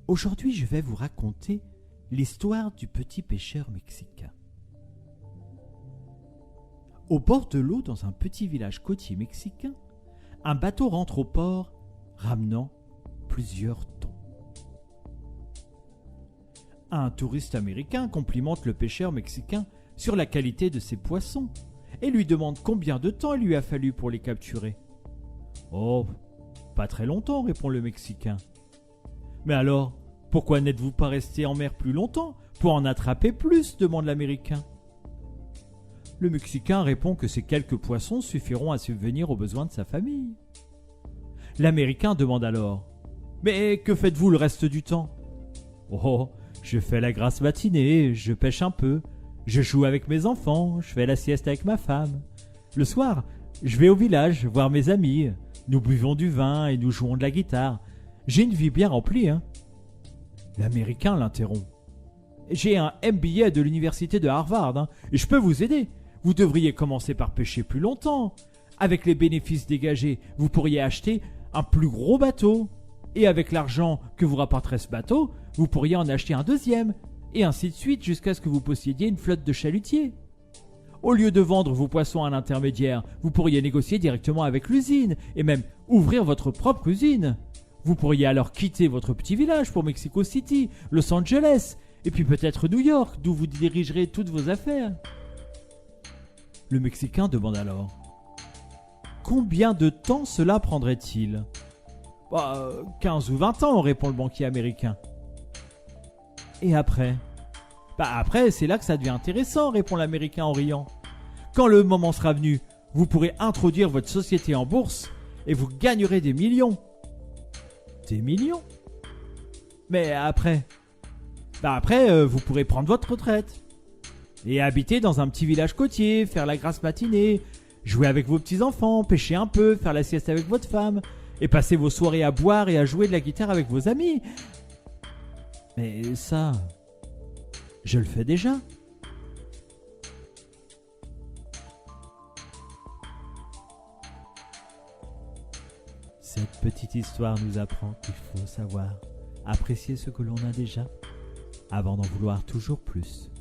Aujourd'hui, je vais vous raconter l'histoire du petit pêcheur mexicain. Au bord de l'eau, dans un petit village côtier mexicain, un bateau rentre au port, ramenant plusieurs thons. Un touriste américain complimente le pêcheur mexicain sur la qualité de ses poissons et lui demande combien de temps il lui a fallu pour les capturer. « Oh, pas très longtemps, répond le Mexicain. « Mais alors, pourquoi n'êtes-vous pas resté en mer plus longtemps pour en attraper plus ?» demande l'Américain. Le Mexicain répond que ces quelques poissons suffiront à subvenir aux besoins de sa famille. L'Américain demande alors « Mais que faites-vous le reste du temps ?»« Oh, je fais la grasse matinée, je pêche un peu, je joue avec mes enfants, je fais la sieste avec ma femme. Le soir, je vais au village voir mes amis, nous buvons du vin et nous jouons de la guitare. J'ai une vie bien remplie, hein ?» L'Américain l'interrompt. « J'ai un MBA de l'université de Harvard, hein, et je peux vous aider. Vous devriez commencer par pêcher plus longtemps. Avec les bénéfices dégagés, vous pourriez acheter un plus gros bateau. Et avec l'argent que vous rapporterait ce bateau, vous pourriez en acheter un deuxième, et ainsi de suite jusqu'à ce que vous possédiez une flotte de chalutiers. Au lieu de vendre vos poissons à l'intermédiaire, vous pourriez négocier directement avec l'usine, et même ouvrir votre propre usine. Vous pourriez alors quitter votre petit village pour Mexico City, Los Angeles, et puis peut-être New York, d'où vous dirigerez toutes vos affaires. » Le Mexicain demande alors « Combien de temps cela prendrait-il » « 15 ou 20 ans, répond le banquier américain. « Et après ?»« Après, c'est là que ça devient intéressant, répond l'Américain en riant. Quand le moment sera venu, vous pourrez introduire votre société en bourse et vous gagnerez des millions. » « Des millions ? Mais après ?»« Après, vous pourrez prendre votre retraite et habiter dans un petit village côtier, faire la grasse matinée, jouer avec vos petits-enfants, pêcher un peu, faire la sieste avec votre femme et passer vos soirées à boire et à jouer de la guitare avec vos amis. Mais ça, je le fais déjà. » Cette petite histoire nous apprend qu'il faut savoir apprécier ce que l'on a déjà avant d'en vouloir toujours plus.